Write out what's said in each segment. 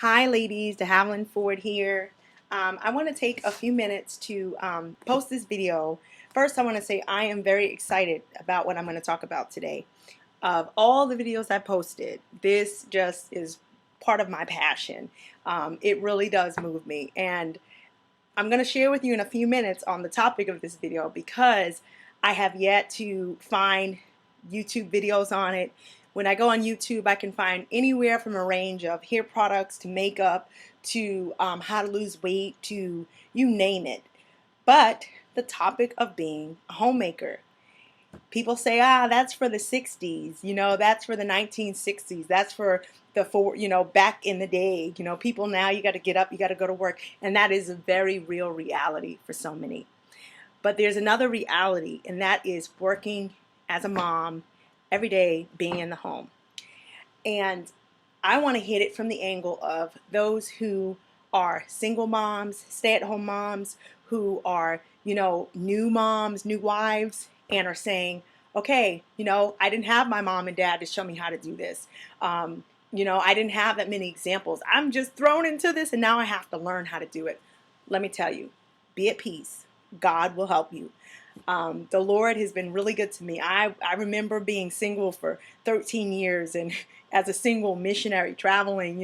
Hi ladies, de Havilland Ford here. I want to take a few minutes to post this video. First, I want to say I am very excited about what I'm going to talk about today. Of all the videos I posted, this just is part of my passion. It really does move me, and I'm going to share with you in a few minutes on the topic of this video because I have yet to find YouTube videos on it. When I go on YouTube, I can find anywhere from a range of hair products to makeup to how to lose weight to you name it. But the topic of being a homemaker. People say, that's for the 60s, that's for the 1960s, that's for back in the day, people now, you got to get up, you got to go to work. And that is a very real reality for so many. But there's another reality, and that is working as a mom every day, being in the home. And I want to hit it from the angle of those who are single moms, stay-at-home moms, who are, new moms, new wives, and are saying, okay, I didn't have my mom and dad to show me how to do this. I didn't have that many examples. I'm just thrown into this, and now I have to learn how to do it. Let me tell you, be at peace. God will help you. The Lord has been really good to me. I remember being single for 13 years and as a single missionary traveling,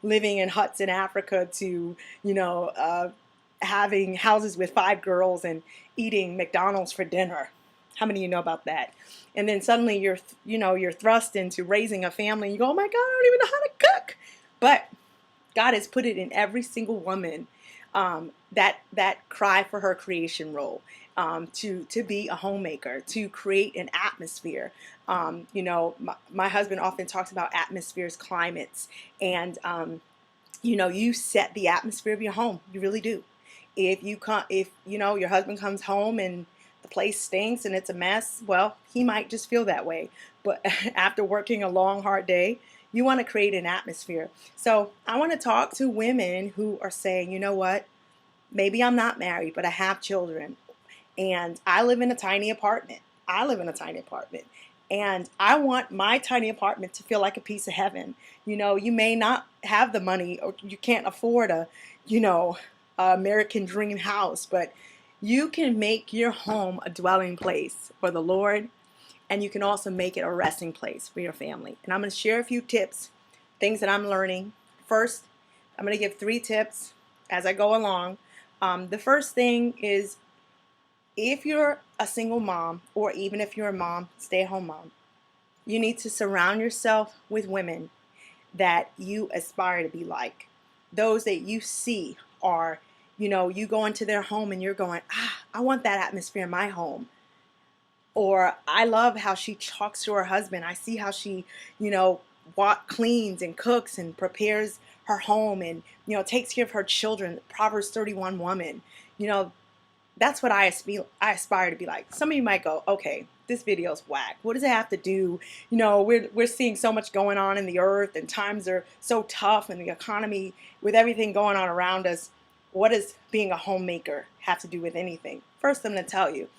living in huts in Africa to, having houses with 5 girls and eating McDonald's for dinner. How many of you know about that? And then suddenly you're thrust into raising a family. And you go, oh my God, I don't even know how to cook. But God has put it in every single woman, that cry for her creation role, to be a homemaker, to create an atmosphere. My husband often talks about atmospheres, climates, and you set the atmosphere of your home. You really do. If your husband comes home and the place stinks and it's a mess, well, he might just feel that way. But after working a long, hard day, you want to create an atmosphere. So I want to talk to women who are saying, you know what, maybe I'm not married, but I have children. And I live in a tiny apartment. And I want my tiny apartment to feel like a piece of heaven. You may not have the money, or you can't afford a American dream house, but you can make your home a dwelling place for the Lord, and you can also make it a resting place for your family. And I'm going to share a few tips, things that I'm learning. First, I'm going to give 3 tips as I go along. The first thing is, if you're a single mom, or even if you're a mom, stay-at-home mom, you need to surround yourself with women that you aspire to be like. Those that you see are, you go into their home and you're going, I want that atmosphere in my home. Or I love how she talks to her husband. I see how she, cleans and cooks and prepares her home and, takes care of her children. Proverbs 31 woman. That's what I aspire to be like. Some of you might go, okay, this video's whack. What does it have to do? We're seeing so much going on in the earth, and times are so tough, and the economy, with everything going on around us. What does being a homemaker have to do with anything? First, I'm going to tell you,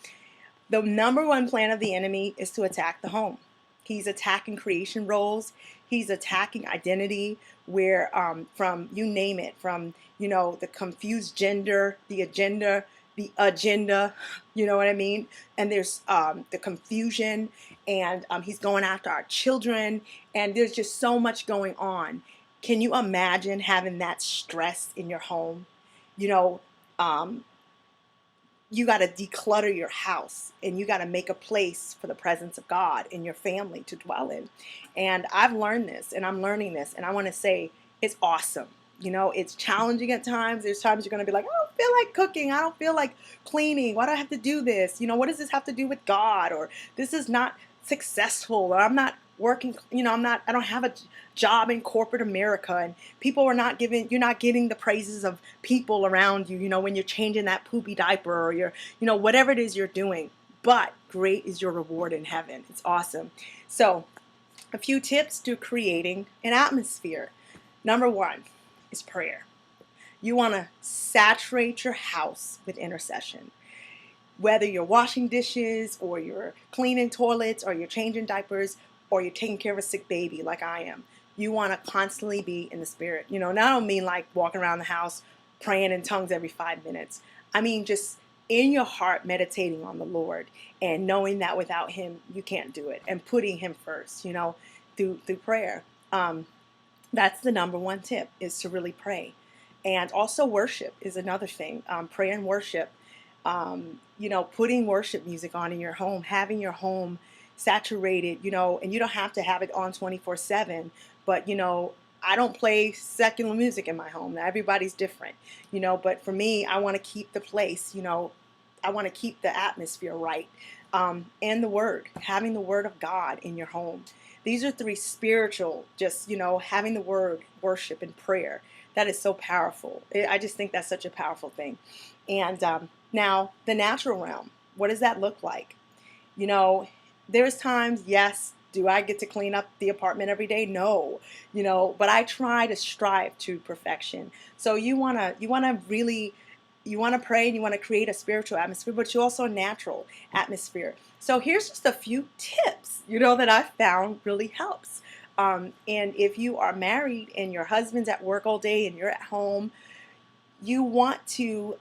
the number one plan of the enemy is to attack the home. He's attacking creation roles. He's attacking identity, where from, you name it, from the confused gender, the agenda, you know what I mean? And there's the confusion, and he's going after our children, and there's just so much going on. Can you imagine having that stress in your home? Um, you got to declutter your house, and you got to make a place for the presence of God in your family to dwell in. And I've learned this, and I'm learning this, and I want to say it's awesome. It's challenging at times. There's times you're going to be like, I don't feel like cooking. I don't feel like cleaning. Why do I have to do this? What does this have to do with God? Or this is not successful, or I'm not working, I don't have a job in corporate America, and you're not getting the praises of people around you, when you're changing that poopy diaper, or you're, whatever it is you're doing. But great is your reward in heaven. It's awesome. So a few tips to creating an atmosphere. Number 1 is prayer. You want to saturate your house with intercession. Whether you're washing dishes, or you're cleaning toilets, or you're changing diapers, or you're taking care of a sick baby like I am, You want to constantly be in the spirit. You know, and I don't mean like walking around the house praying in tongues every 5 minutes. I mean just in your heart meditating on the Lord and knowing that without him you can't do it, and putting him first, you know, through prayer. Um, that's the number one tip, is to really pray. And also worship is another thing. Pray and worship. You know, putting worship music on in your home, having your home saturated, you know, and you don't have to have it on 24/7, but you know, I don't play secular music in my home. Now, everybody's different, you know, but for me, I want to keep the place, you know, I want to keep the atmosphere right. And the word, having the word of God in your home. These are three spiritual, just, you know, having the word, worship, and prayer. That is so powerful. I just think that's such a powerful thing. And now, the natural realm, what does that look like? You know, there's times, yes, do I get to clean up the apartment every day? No, you know, but I try to strive to perfection. So you wanna really, you want to pray and you want to create a spiritual atmosphere, but you also a natural atmosphere. So here's just a few tips, you know, that I found really helps. And if you are married and your husband's at work all day and you're at home, you want to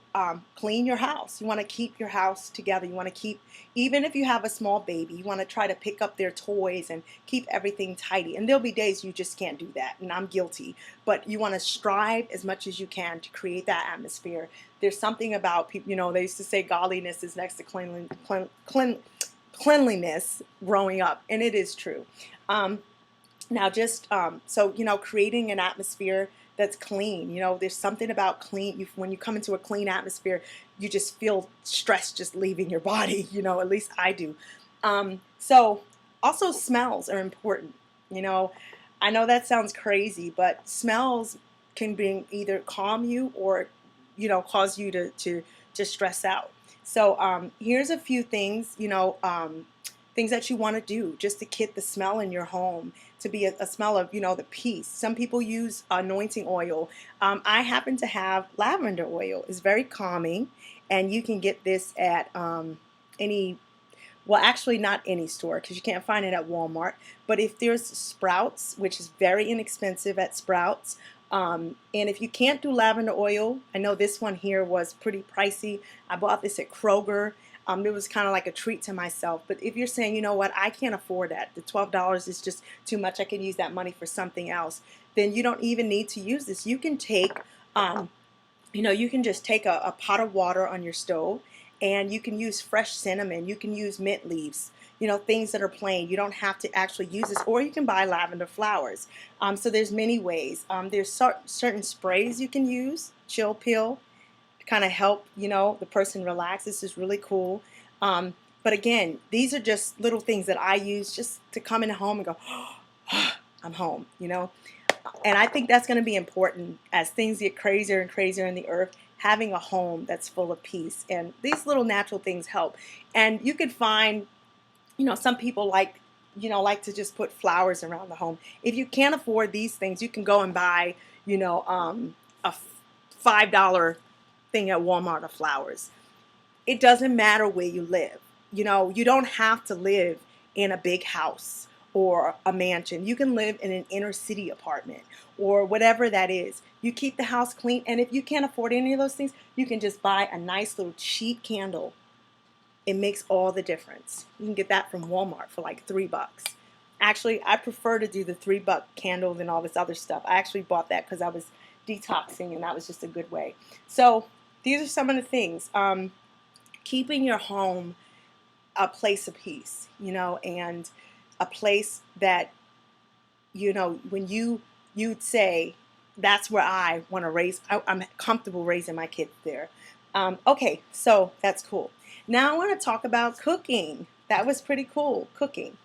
clean your house. You want to keep your house together. You want to keep, even if you have a small baby, you want to try to pick up their toys and keep everything tidy. And there'll be days you just can't do that, and I'm guilty. But you want to strive as much as you can to create that atmosphere. There's something about people, you know, they used to say godliness is next to cleanliness growing up, and it is true. Um, Now, just so you know, creating an atmosphere that's clean. You know, there's something about clean. When you come into a clean atmosphere, you just feel stress just leaving your body. You know, at least I do. So, also smells are important. You know, I know that sounds crazy, but smells can bring either calm you or, you know, cause you to stress out. So, here's a few things. You know. Things that you want to do just to get the smell in your home to be a smell of, you know, the peace. Some people use anointing oil. I happen to have lavender oil. It's very calming, and you can get this at any, well, actually not any store because you can't find it at Walmart. But if there's Sprouts, which is very inexpensive at Sprouts, and if you can't do lavender oil, I know this one here was pretty pricey. I bought this at Kroger. It was kind of like a treat to myself. But if you're saying, you know what, I can't afford that, the $12 is just too much, I can use that money for something else, then you don't even need to use this. You can take, you know, you can just take a pot of water on your stove, and you can use fresh cinnamon. You can use mint leaves, you know, things that are plain. You don't have to actually use this, or you can buy lavender flowers. So there's many ways. There's certain sprays you can use, chill pill, kind of help, you know, the person relax. This is really cool. But again, these are just little things that I use just to come in home and go, oh, I'm home, you know. And I think that's going to be important as things get crazier and crazier in the earth. Having a home that's full of peace, and these little natural things help. And you could find, you know, some people like, you know, like to just put flowers around the home. If you can't afford these things, you can go and buy, you know, a $5 thing at Walmart of flowers. It doesn't matter where you live. You know, you don't have to live in a big house or a mansion. You can live in an inner city apartment or whatever that is. You keep the house clean, and if you can't afford any of those things, you can just buy a nice little cheap candle. It makes all the difference. You can get that from Walmart for like $3. Actually, I prefer to do the $3 candle than all this other stuff. I actually bought that because I was detoxing, and that was just a good way. So these are some of the things. Keeping your home a place of peace, you know, and a place that, you know, when you'd say, that's where I want to raise, I'm comfortable raising my kids there. Okay, so that's cool. Now I want to talk about cooking. That was pretty cool, cooking.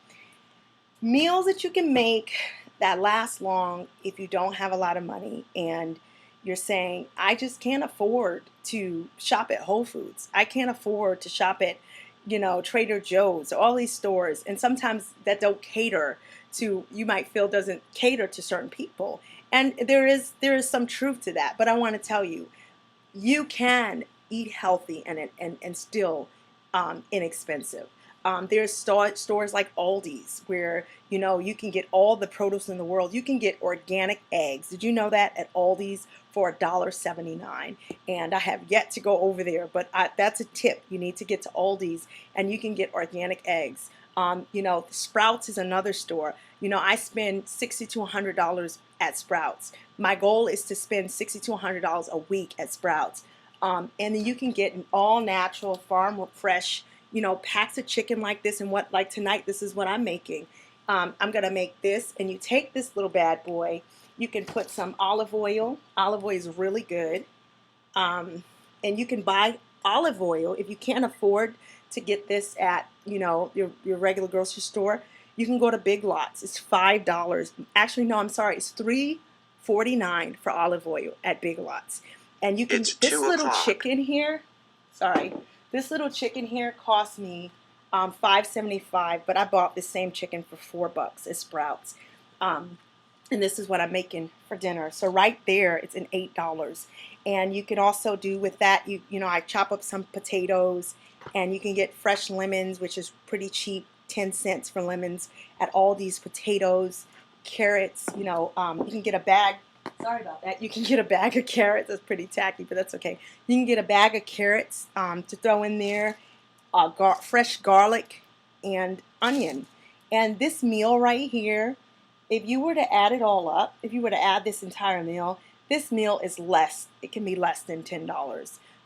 Meals that you can make that last long if you don't have a lot of money and you're saying, I just can't afford to shop at Whole Foods. I can't afford to shop at, you know, Trader Joe's, all these stores. And sometimes that don't cater to, you might feel doesn't cater to certain people. And there is some truth to that. But I want to tell you, you can eat healthy and still inexpensive. There's stores like Aldi's where, you know, you can get all the produce in the world. You can get organic eggs. Did you know that at Aldi's for $1.79? And I have yet to go over there, but that's a tip. You need to get to Aldi's and you can get organic eggs. You know, Sprouts is another store. You know, I spend $60 to $100 at Sprouts. My goal is to spend $60 to $100 a week at Sprouts. And then you can get an all natural, farm fresh, you know, packs of chicken like this. And what, like tonight, this is what I'm making. I'm going to make this, and you take this little bad boy. You can put some olive oil. Olive oil is really good. And you can buy olive oil if you can't afford to get this at, you know, your regular grocery store. You can go to Big Lots. It's $5. Actually, no, I'm sorry. It's $3.49 for olive oil at Big Lots. And you can, this little chicken here, sorry, this little chicken here cost me $5.75, but I bought this same chicken for $4 at Sprouts. And this is what I'm making for dinner. So right there, it's an $8. And you can also do with that, you know, I chop up some potatoes, and you can get fresh lemons, which is pretty cheap, 10 cents for lemons at all these potatoes, carrots, you know, you can get a bag. Sorry about that. You can get a bag of carrots. That's pretty tacky, but that's okay. You can get a bag of carrots to throw in there, fresh garlic and onion. And this meal right here, if you were to add it all up, if you were to add this entire meal, this meal is less. It can be less than $10,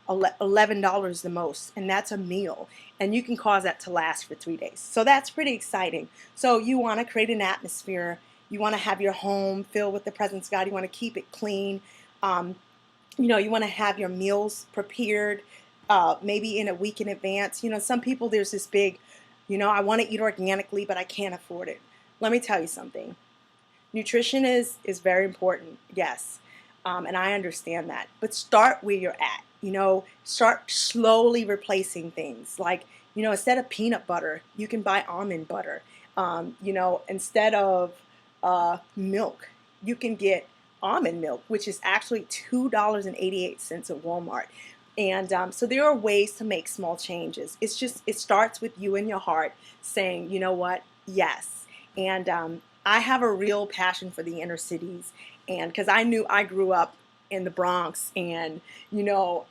$11 the most, and that's a meal. And you can cause that to last for 3 days. So that's pretty exciting. So you want to create an atmosphere. You want to have your home filled with the presence of God. You want to keep it clean. You know, you want to have your meals prepared maybe in a week in advance. You know, some people, there's this big, you know, I want to eat organically, but I can't afford it. Let me tell you something. Nutrition is very important, yes, and I understand that. But start where you're at. You know, start slowly replacing things. Like, you know, instead of peanut butter, you can buy almond butter. You know, instead of milk, you can get almond milk, which is actually $2.88 at Walmart. And so there are ways to make small changes. It's just, it starts with you in your heart saying, you know what, yes. And I have a real passion for the inner cities, and because I grew up in the Bronx, and you know,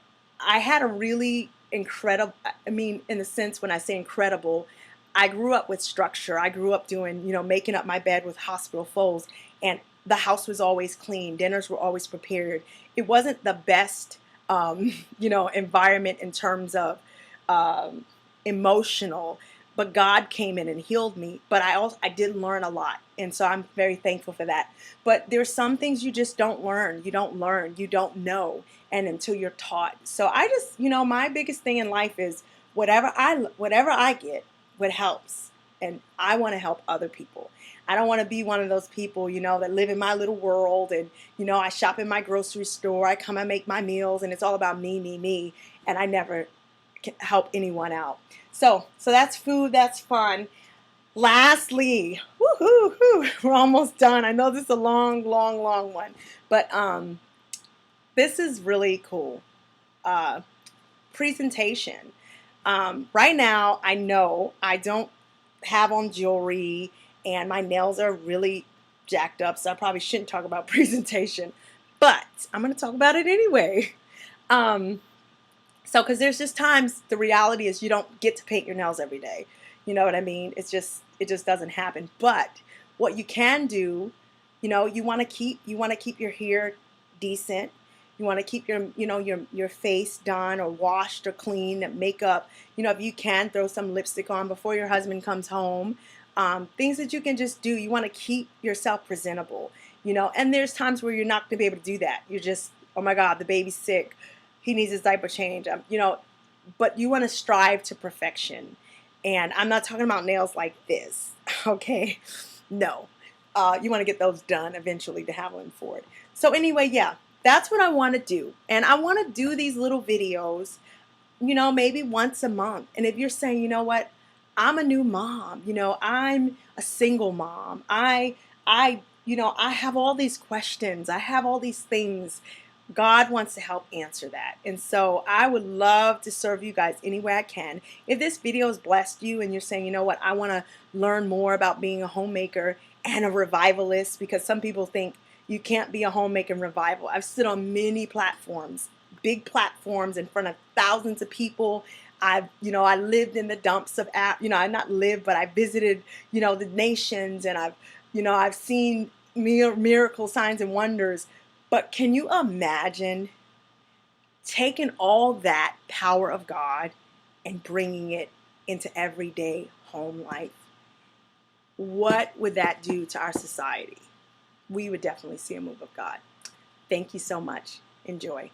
I had a really incredible, I mean, in the sense when I say incredible, I grew up with structure. I grew up doing, you know, making up my bed with hospital folds, and the house was always clean. Dinners were always prepared. It wasn't the best, you know, environment in terms of emotional, but God came in and healed me. But I did learn a lot, and so I'm very thankful for that. But there's some things you just don't learn. You don't learn. You don't know, and until you're taught. So I just, you know, my biggest thing in life is whatever I get, what helps, and I want to help other people. I don't want to be one of those people, you know, that live in my little world, and you know, I shop in my grocery store. I come and make my meals, and it's all about me, me, me, and I never help anyone out. So that's food, that's fun. Lastly, we're almost done. I know this is a long, long, long one, but this is really cool. Presentation. Right now, I know I don't have on jewelry, and my nails are really jacked up, so I probably shouldn't talk about presentation, but I'm going to talk about it anyway. So, because there's just times, the reality is you don't get to paint your nails every day. You know what I mean? It just doesn't happen. But what you can do, you know, you want to keep your hair decent. You want to keep your, you know, your face done or washed or clean, makeup. You know, if you can, throw some lipstick on before your husband comes home. Things that you can just do. You want to keep yourself presentable, you know, and there's times where you're not going to be able to do that. You're just, oh my God, the baby's sick. He needs his diaper change. You know, but you want to strive to perfection. And I'm not talking about nails like this, okay? No. You want to get those done eventually to have them for it. So anyway, yeah, that's what I want to do. And I want to do these little videos, you know, maybe once a month. And if you're saying, you know what, I'm a new mom, you know, I'm a single mom. You know, I have all these questions. I have all these things. God wants to help answer that. And so I would love to serve you guys any way I can. If this video has blessed you and you're saying, you know what, I want to learn more about being a homemaker and a revivalist, because some people think you can't be a homemaker and revival. I've stood on many platforms, big platforms in front of thousands of people. I lived in the dumps of, I not lived, but I visited, the nations, and I've seen miracle signs and wonders. But can you imagine taking all that power of God and bringing it into everyday home life? What would that do to our society? We would definitely see a move of God. Thank you so much. Enjoy.